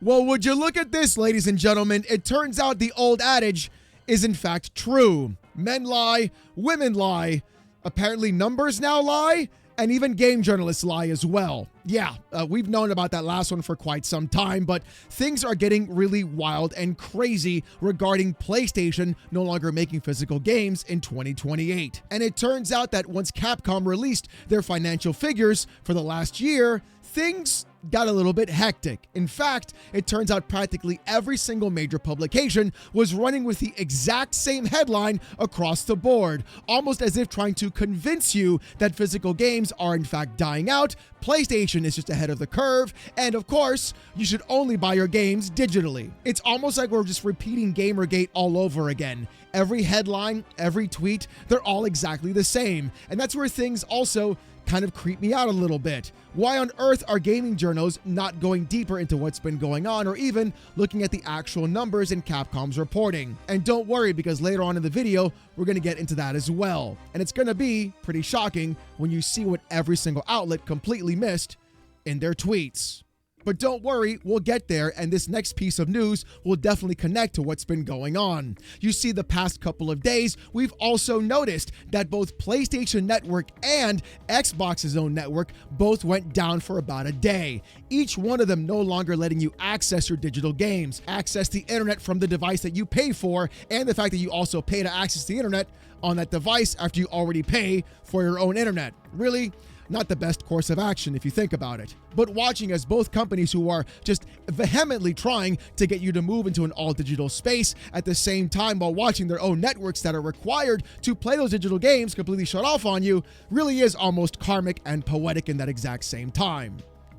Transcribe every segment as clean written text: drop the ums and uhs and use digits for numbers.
Well, would you look at this, ladies and gentlemen? It turns out the old adage is in fact true. Men lie, women lie, apparently numbers now lie, and even game journalists lie as well. Yeah, we've known about that last one for quite some time, but things are getting really wild and crazy regarding PlayStation no longer making physical games in 2028. And it turns out that once Capcom released their financial figures for the last year, things got a little bit hectic. In fact, it turns out practically every single major publication was running with the exact same headline across the board, almost as if trying to convince you that physical games are in fact dying out, PlayStation is just ahead of the curve, and of course, you should only buy your games digitally. It's almost like we're just repeating Gamergate all over again. Every headline, every tweet, they're all exactly the same. And that's where things also kind of creep me out a little bit. Why on earth are gaming journos not going deeper into what's been going on or even looking at the actual numbers in Capcom's reporting? And don't worry, because later on in the video, we're going to get into that as well. And it's going to be pretty shocking when you see what every single outlet completely missed in their tweets. But don't worry, we'll get there, and this next piece of news will definitely connect to what's been going on. You see, the past couple of days, we've also noticed that both PlayStation Network and Xbox's own network both went down for about a day. Each one of them no longer letting you access your digital games, access the internet from the device that you pay for, and the fact that you also pay to access the internet on that device after you already pay for your own internet. Really? Not the best course of action if you think about it. But watching as both companies who are just vehemently trying to get you to move into an all-digital space at the same time while watching their own networks that are required to play those digital games completely shut off on you really is almost karmic and poetic in that exact same time.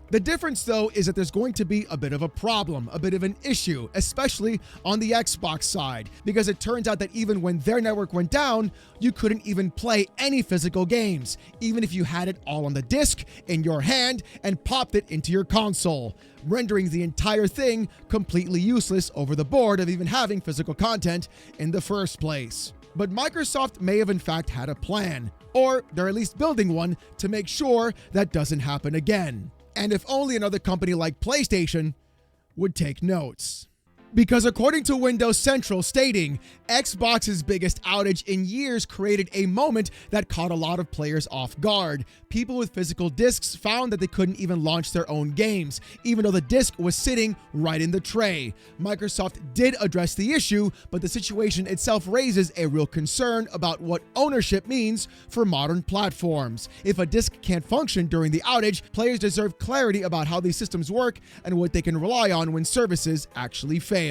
The difference, though, is that there's going to be a bit of a problem, a bit of an issue, especially on the Xbox side, because it turns out that even when their network went down, you couldn't even play any physical games, even if you had it all on the disc in your hand and popped it into your console, rendering the entire thing completely useless over the board of even having physical content in the first place. But Microsoft may have in fact had a plan, or they're at least building one to make sure that doesn't happen again. And if only another company like PlayStation would take notes. Because according to Windows Central stating, Xbox's biggest outage in years created a moment that caught a lot of players off guard. People with physical discs found that they couldn't even launch their own games, even though the disc was sitting right in the tray. Microsoft did address the issue, but the situation itself raises a real concern about what ownership means for modern platforms. If a disc can't function during the outage, players deserve clarity about how these systems work and what they can rely on when services actually fail.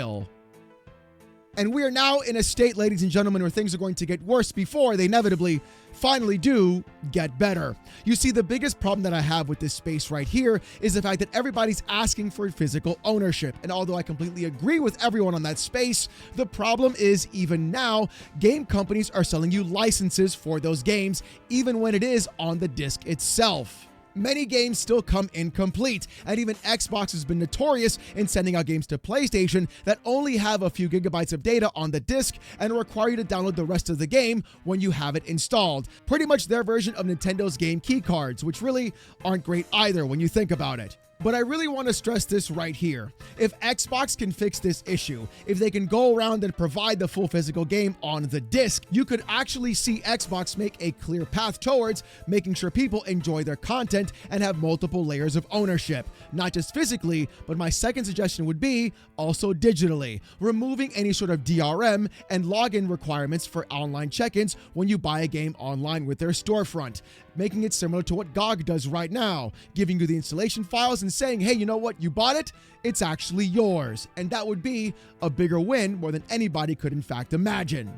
And we are now in a state, ladies and gentlemen, where things are going to get worse before they inevitably finally do get better. You see, the biggest problem that I have with this space right here is the fact that everybody's asking for physical ownership. And although I completely agree with everyone on that space, the problem is even now, game companies are selling you licenses for those games, even when it is on the disc itself. Many games still come incomplete, and even Xbox has been notorious in sending out games to PlayStation that only have a few gigabytes of data on the disc and require you to download the rest of the game when you have it installed. Pretty much their version of Nintendo's game key cards, which really aren't great either when you think about it. But I really want to stress this right here. If Xbox can fix this issue, if they can go around and provide the full physical game on the disc, you could actually see Xbox make a clear path towards making sure people enjoy their content and have multiple layers of ownership, not just physically, but my second suggestion would be also digitally, removing any sort of DRM and login requirements for online check-ins when you buy a game online with their storefront, making it similar to what GOG does right now, giving you the installation files and saying, hey, you know what, you bought it, it's actually yours. And that would be a bigger win more than anybody could in fact imagine.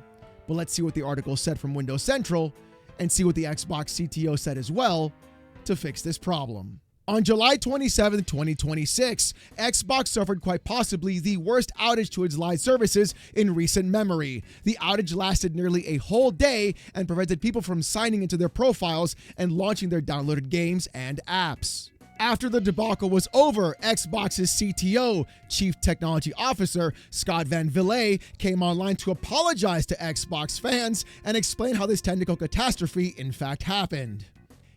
But let's see what the article said from Windows Central and see what the Xbox CTO said as well to fix this problem. On July 27, 2026, Xbox suffered quite possibly the worst outage to its live services in recent memory. The outage lasted nearly a whole day and prevented people from signing into their profiles and launching their downloaded games and apps. After the debacle was over, Xbox's CTO, Chief Technology Officer, Scott Van Villay, came online to apologize to Xbox fans and explain how this technical catastrophe in fact happened.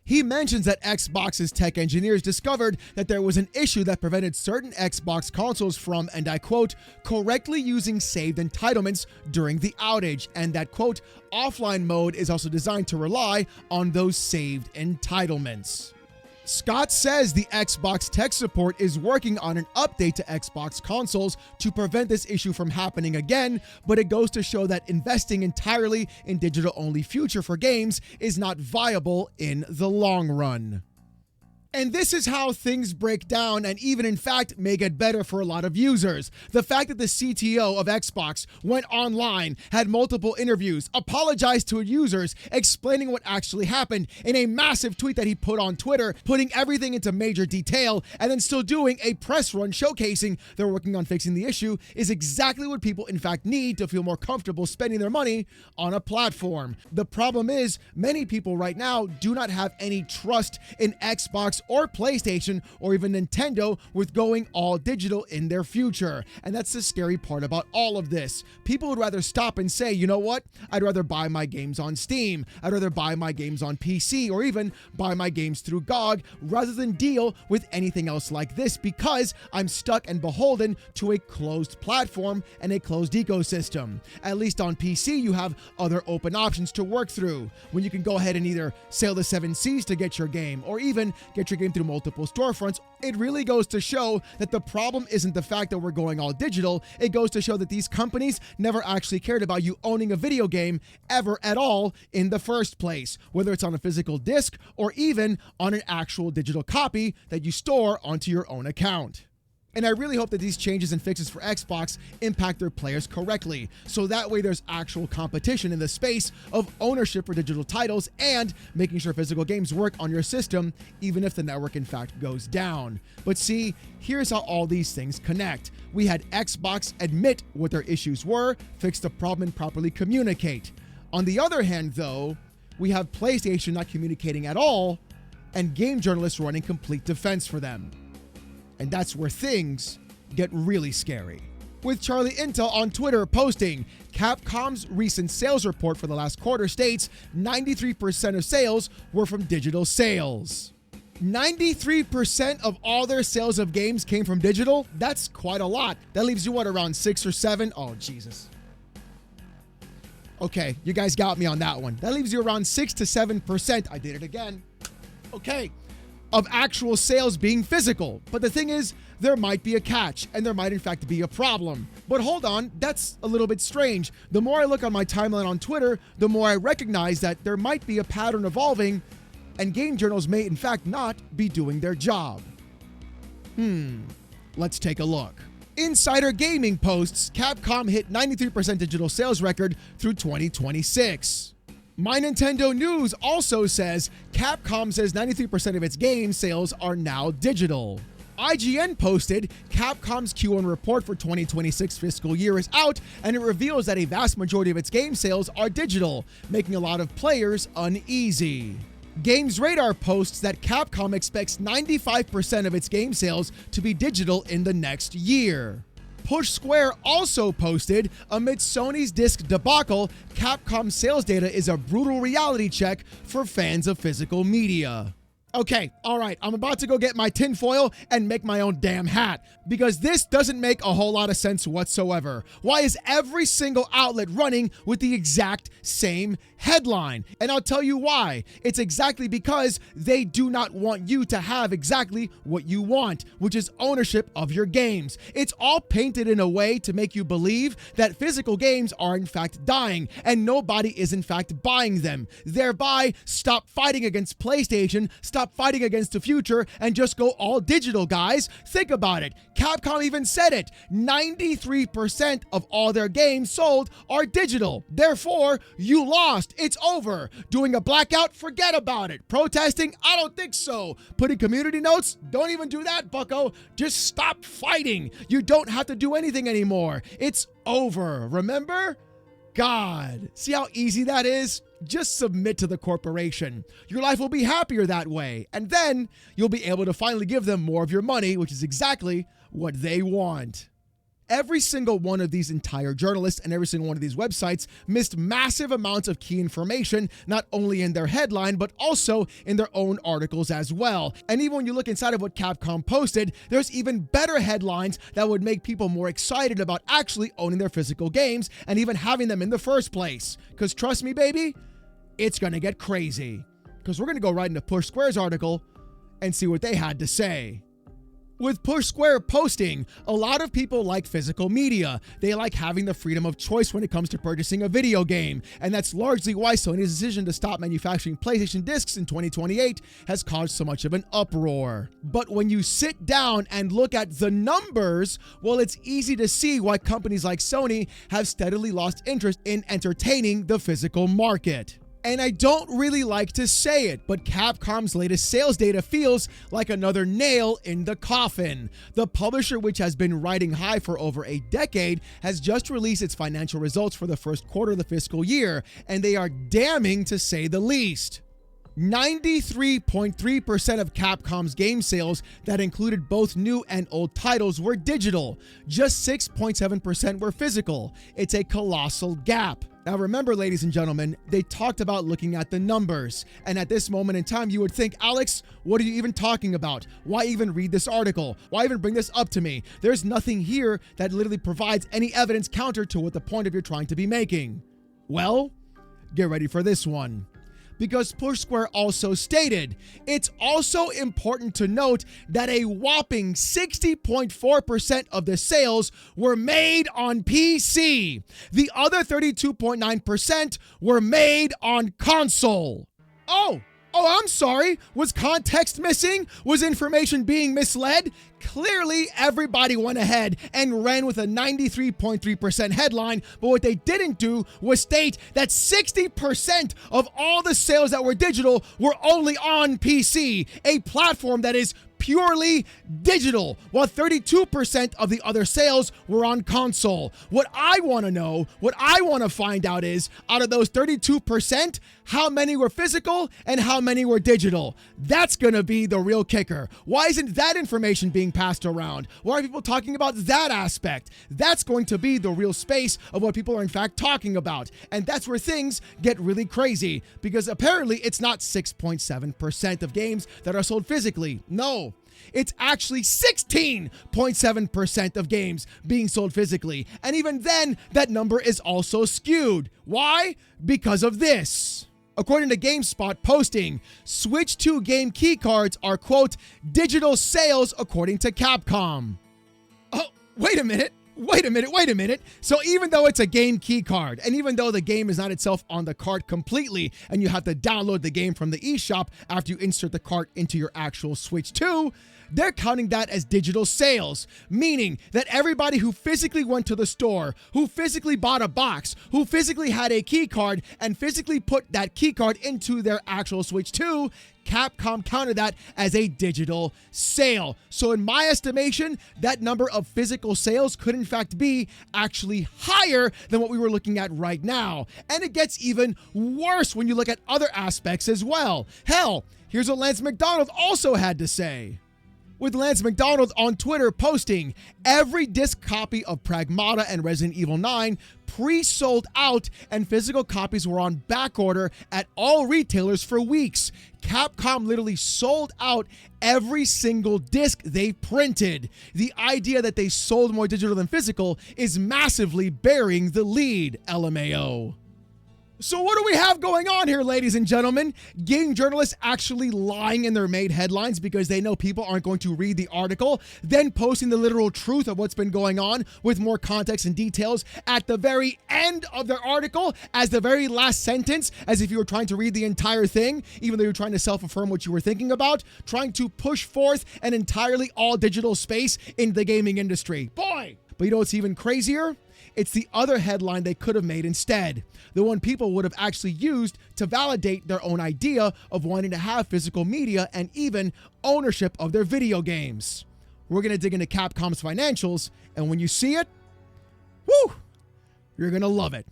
He mentions that Xbox's tech engineers discovered that there was an issue that prevented certain Xbox consoles from, and I quote, correctly using saved entitlements during the outage, and that, quote, offline mode is also designed to rely on those saved entitlements. Scott says the Xbox tech support is working on an update to Xbox consoles to prevent this issue from happening again, but it goes to show that investing entirely in digital-only future for games is not viable in the long run. And this is how things break down and even in fact may get better for a lot of users. The fact that the CTO of Xbox went online, had multiple interviews, apologized to users, explaining what actually happened in a massive tweet that he put on Twitter, putting everything into major detail, and then still doing a press run showcasing they're working on fixing the issue is exactly what people in fact need to feel more comfortable spending their money on a platform. The problem is many people right now do not have any trust in Xbox or PlayStation or even Nintendo with going all digital in their future. And that's the scary part about all of this. People would rather stop and say, you know what? I'd rather buy my games on Steam. I'd rather buy my games on PC or even buy my games through GOG rather than deal with anything else like this because I'm stuck and beholden to a closed platform and a closed ecosystem. At least on PC, you have other open options to work through when you can go ahead and either sail the 7 seas to get your game or even get your game through multiple storefronts. It really goes to show that the problem isn't the fact that we're going all digital. It goes to show that these companies never actually cared about you owning a video game ever at all in the first place, whether it's on a physical disc or even on an actual digital copy that you store onto your own account. And I really hope that these changes and fixes for Xbox impact their players correctly, so that way there's actual competition in the space of ownership for digital titles and making sure physical games work on your system, even if the network in fact goes down. But see, here's how all these things connect. We had Xbox admit what their issues were, fix the problem, and properly communicate. On the other hand, though, we have PlayStation not communicating at all, and game journalists running complete defense for them. And that's where things get really scary. With Charlie Intel on Twitter posting, Capcom's recent sales report for the last quarter states 93% of sales were from digital sales. 93% of all their sales of games came from digital? That's quite a lot. That leaves you what, around 6 or 7? Oh, Jesus. Okay, you guys got me on that one. That leaves you around 6 to 7%. I did it again. Okay. Of actual sales being physical. But the thing is, there might be a catch, and there might in fact be a problem. But hold on, that's a little bit strange. The more I look on my timeline on Twitter, the more I recognize that there might be a pattern evolving, and game journals may in fact not be doing their job. Let's take a look. Insider Gaming posts Capcom hit 93% digital sales record through 2026. My Nintendo News also says Capcom says 93% of its game sales are now digital. IGN posted Capcom's Q1 report for 2026 fiscal year is out, and it reveals that a vast majority of its game sales are digital, making a lot of players uneasy. Games Radar posts that Capcom expects 95% of its game sales to be digital in the next year. Push Square also posted, amid Sony's disc debacle, Capcom's sales data is a brutal reality check for fans of physical media. Okay, all right, I'm about to go get my tinfoil and make my own damn hat, because this doesn't make a whole lot of sense whatsoever. Why is every single outlet running with the exact same headline? And I'll tell you why. It's exactly because they do not want you to have exactly what you want, which is ownership of your games. It's all painted in a way to make you believe that physical games are in fact dying and nobody is in fact buying them. Thereby, stop fighting against PlayStation, stop fighting against the future, and just go all digital, guys. Think about it. Capcom even said it. 93% of all their games sold are digital. Therefore, you lost. It's over. Doing a blackout? Forget about it. Protesting? I don't think so. Putting community notes? Don't even do that, bucko. Just stop fighting. You don't have to do anything anymore. It's over. Remember? God. See how easy that is? Just submit to the corporation. Your life will be happier that way. And then you'll be able to finally give them more of your money, which is exactly what they want. Every single one of these entire journalists and every single one of these websites missed massive amounts of key information, not only in their headline, but also in their own articles as well. And even when you look inside of what Capcom posted, there's even better headlines that would make people more excited about actually owning their physical games and even having them in the first place. Because trust me, baby, it's going to get crazy. Because we're going to go right into Push Square's article and see what they had to say. With Push Square posting, a lot of people like physical media. They like having the freedom of choice when it comes to purchasing a video game, and that's largely why Sony's decision to stop manufacturing PlayStation discs in 2028 has caused so much of an uproar. But when you sit down and look at the numbers, well, it's easy to see why companies like Sony have steadily lost interest in entertaining the physical market. And I don't really like to say it, but Capcom's latest sales data feels like another nail in the coffin. The publisher, which has been riding high for over a decade, has just released its financial results for the first quarter of the fiscal year, and they are damning to say the least. 93.3% of Capcom's game sales that included both new and old titles were digital. Just 6.7% were physical. It's a colossal gap. Now remember, ladies and gentlemen, they talked about looking at the numbers. And at this moment in time, you would think, Alex, what are you even talking about? Why even read this article? Why even bring this up to me? There's nothing here that literally provides any evidence counter to what the point of you're trying to be making. Well, get ready for this one. Because Push Square also stated, it's also important to note that a whopping 60.4% of the sales were made on PC. The other 32.9% were made on console. Oh, I'm sorry. Was context missing? Was information being misled? Clearly, everybody went ahead and ran with a 93.3% headline, but what they didn't do was state that 60% of all the sales that were digital were only on PC, a platform that is purely digital, while 32% of the other sales were on console. What I want to know, what I want to find out is, out of those 32%, how many were physical and how many were digital? That's going to be the real kicker. Why isn't that information being passed around? Why are people talking about that aspect? That's going to be the real space of what people are in fact talking about. And that's where things get really crazy, because apparently it's not 6.7% of games that are sold physically. No. It's actually 16.7% of games being sold physically. And even then, that number is also skewed. Why? Because of this. According to GameSpot posting, Switch 2 game keycards are, quote, digital sales according to Capcom. Oh, wait a minute. So even though it's a game key card, and even though the game is not itself on the card completely, and you have to download the game from the eShop after you insert the card into your actual Switch 2, they're counting that as digital sales, meaning that everybody who physically went to the store, who physically bought a box, who physically had a key card, and physically put that key card into their actual Switch 2, Capcom counted that as a digital sale. So in my estimation, that number of physical sales could in fact be actually higher than what we were looking at right now. And it gets even worse when you look at other aspects as well. Hell, here's what Lance McDonald also had to say. With Lance McDonald on Twitter posting, every disc copy of Pragmata and Resident Evil 9 pre-sold out, and physical copies were on back order at all retailers for weeks. Capcom literally sold out every single disc they printed. The idea that they sold more digital than physical is massively bearing the lead, LMAO. So what do we have going on here, ladies and gentlemen? Game journalists actually lying in their made headlines because they know people aren't going to read the article, then posting the literal truth of what's been going on with more context and details at the very end of their article as the very last sentence, as if you were trying to read the entire thing, even though you're trying to self-affirm what you were thinking about, trying to push forth an entirely all-digital space in the gaming industry. Boy! But you know what's even crazier? It's the other headline they could have made instead. The one people would have actually used to validate their own idea of wanting to have physical media and even ownership of their video games. We're going to dig into Capcom's financials, and when you see it, woo, you're going to love it.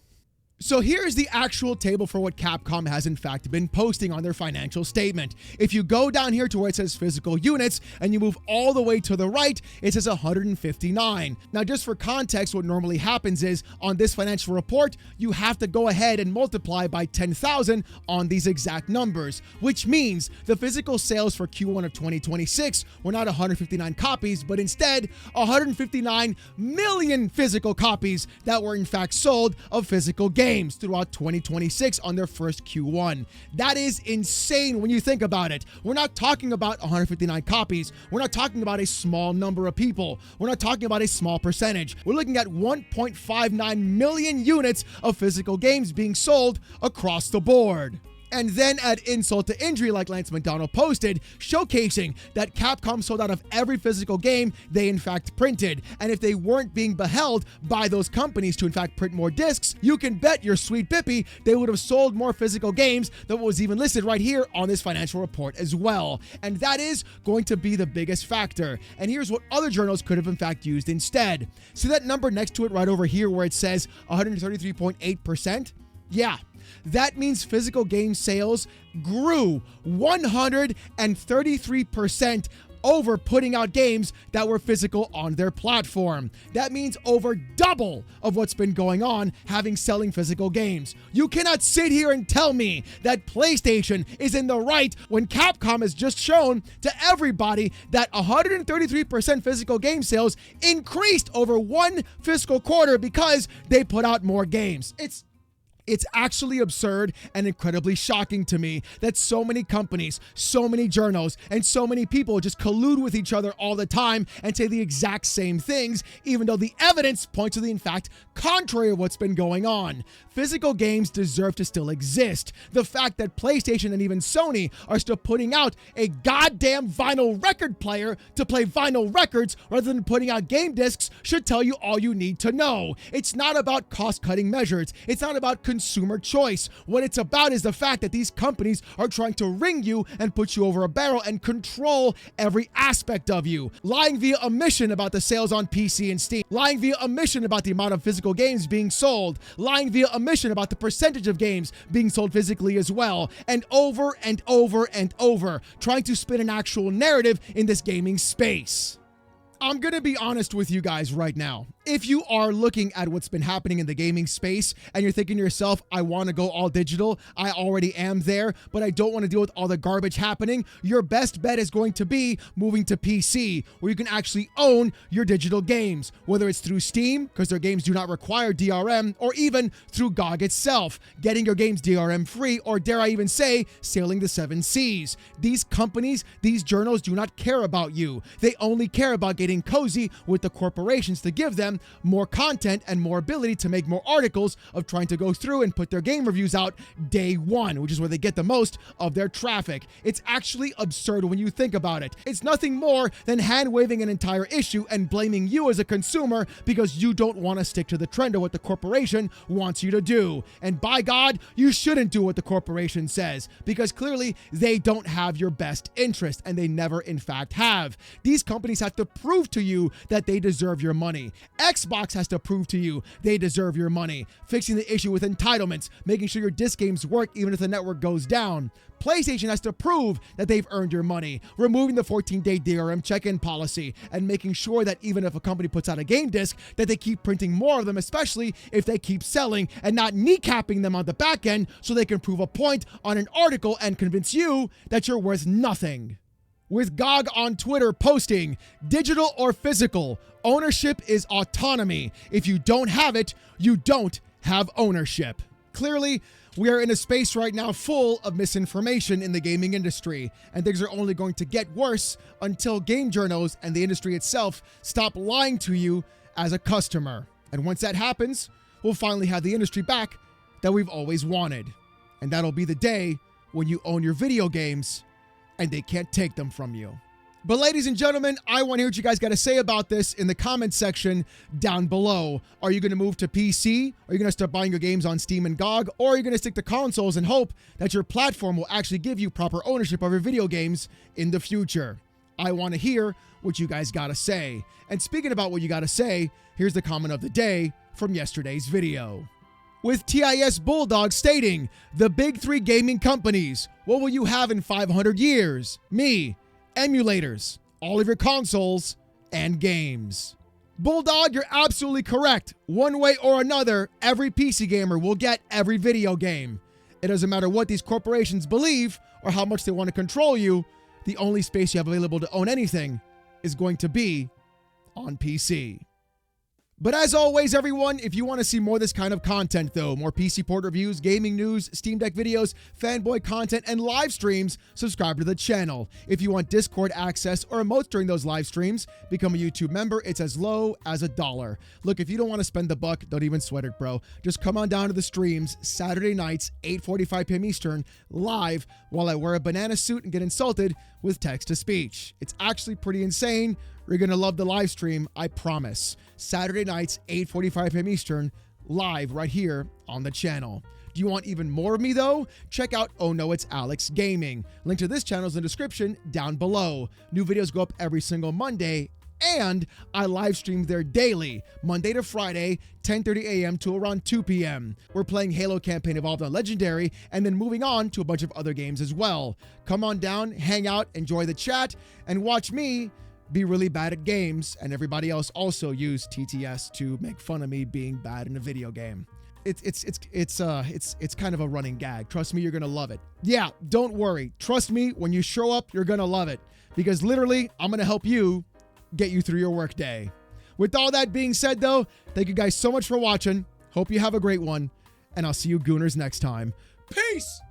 So here's the actual table for what Capcom has in fact been posting on their financial statement. If you go down here to where it says physical units and you move all the way to the right, it says 159. Now, just for context, what normally happens is on this financial report, you have to go ahead and multiply by 10,000 on these exact numbers, which means the physical sales for Q1 of 2026 were not 159 copies, but instead 159 million physical copies that were in fact sold of physical games throughout 2026 on their first Q1. That is insane when you think about it. We're not talking about 159 copies. We're not talking about a small number of people. We're not talking about a small percentage. We're looking at 1.59 million units of physical games being sold across the board. And then add insult to injury like Lance McDonald posted, showcasing that Capcom sold out of every physical game they in fact printed. And if they weren't being beheld by those companies to in fact print more discs, you can bet your sweet bippy they would have sold more physical games than what was even listed right here on this financial report as well. And that is going to be the biggest factor. And here's what other journals could have in fact used instead. See that number next to it right over here where it says 133.8%? Yeah. That means physical game sales grew 133% over putting out games that were physical on their platform. That means over double of what's been going on having selling physical games. You cannot sit here and tell me that PlayStation is in the right when Capcom has just shown to everybody that 133% physical game sales increased over one fiscal quarter because they put out more games. It's actually absurd and incredibly shocking to me that so many companies, so many journals, and so many people just collude with each other all the time and say the exact same things, even though the evidence points to the, in fact, contrary of what's been going on. Physical games deserve to still exist. The fact that PlayStation and even Sony are still putting out a goddamn vinyl record player to play vinyl records rather than putting out game discs should tell you all you need to know. It's not about cost-cutting measures. It's not about consumer choice. What it's about is the fact that these companies are trying to ring you and put you over a barrel and control every aspect of you. Lying via omission about the sales on PC and Steam. Lying via omission about the amount of physical games being sold. Lying via omission about the percentage of games being sold physically as well. And over and over and over, trying to spin an actual narrative in this gaming space. I'm going to be honest with you guys right now. If you are looking at what's been happening in the gaming space and you're thinking to yourself, I want to go all digital, I already am there, but I don't want to deal with all the garbage happening, your best bet is going to be moving to PC, where you can actually own your digital games, whether it's through Steam, because their games do not require DRM, or even through GOG itself, getting your games DRM free, or dare I even say, sailing the 7 seas. These companies, these journals do not care about you. They only care about getting cozy with the corporations to give them more content and more ability to make more articles of trying to go through and put their game reviews out day one, which is where they get the most of their traffic. It's actually absurd when you think about it. It's nothing more than hand-waving an entire issue and blaming you as a consumer because you don't want to stick to the trend of what the corporation wants you to do. And by God, you shouldn't do what the corporation says, because clearly they don't have your best interest, and they never in fact have. These companies have to prove to you that they deserve your money. Xbox has to prove to you they deserve your money, fixing the issue with entitlements, making sure your disc games work even if the network goes down. PlayStation has to prove that they've earned your money, removing the 14-day DRM check-in policy and making sure that even if a company puts out a game disc, that they keep printing more of them, especially if they keep selling, and not kneecapping them on the back end so they can prove a point on an article and convince you that you're worth nothing. With GOG on Twitter posting, digital or physical, ownership is autonomy. If you don't have it, you don't have ownership. Clearly, we are in a space right now full of misinformation in the gaming industry, and things are only going to get worse until game journals and the industry itself stop lying to you as a customer. And once that happens, we'll finally have the industry back that we've always wanted. And that'll be the day when you own your video games and they can't take them from you. But ladies and gentlemen, I want to hear what you guys got to say about this in the comment section down below. Are you going to move to PC? Are you going to start buying your games on Steam and GOG? Or are you going to stick to consoles and hope that your platform will actually give you proper ownership of your video games in the future? I want to hear what you guys got to say. And speaking about what you got to say, here's the comment of the day from yesterday's video. with TIS Bulldog stating, "The big three gaming companies. What will you have in 500 years? Me. Emulators. All of your consoles and games." Bulldog, you're absolutely correct. One way or another, every PC gamer will get every video game. It doesn't matter what these corporations believe or how much they want to control you. The only space you have available to own anything is going to be on PC. But as always, everyone, if you want to see more of this kind of content, though, more PC port reviews, gaming news, Steam Deck videos, fanboy content, and live streams, subscribe to the channel. If you want Discord access or emotes during those live streams, become a YouTube member. It's as low as $1. Look, if you don't want to spend the buck, don't even sweat it, bro. Just come on down to the streams Saturday nights, 8:45 p.m. Eastern, live, while I wear a banana suit and get insulted with text-to-speech. It's actually pretty insane. You're going to love the live stream, I promise. Saturday nights, 8:45 p.m. Eastern, live right here on the channel. Do you want even more of me, though? Check out Oh No, It's Alex Gaming. Link to this channel is in the description down below. New videos go up every single Monday, and I live stream there daily, Monday to Friday, 10:30 a.m. to around 2 p.m. We're playing Halo Campaign Evolved on Legendary, and then moving on to a bunch of other games as well. Come on down, hang out, enjoy the chat, and watch me be really bad at games, and everybody else also use TTS to make fun of me being bad in a video game. It's kind of a running gag. Trust me, you're gonna love it. Yeah, don't worry. Trust me, when you show up, you're gonna love it, because literally, I'm gonna help you get you through your workday. With all that being said, though, thank you guys so much for watching. Hope you have a great one, and I'll see you gooners next time. Peace!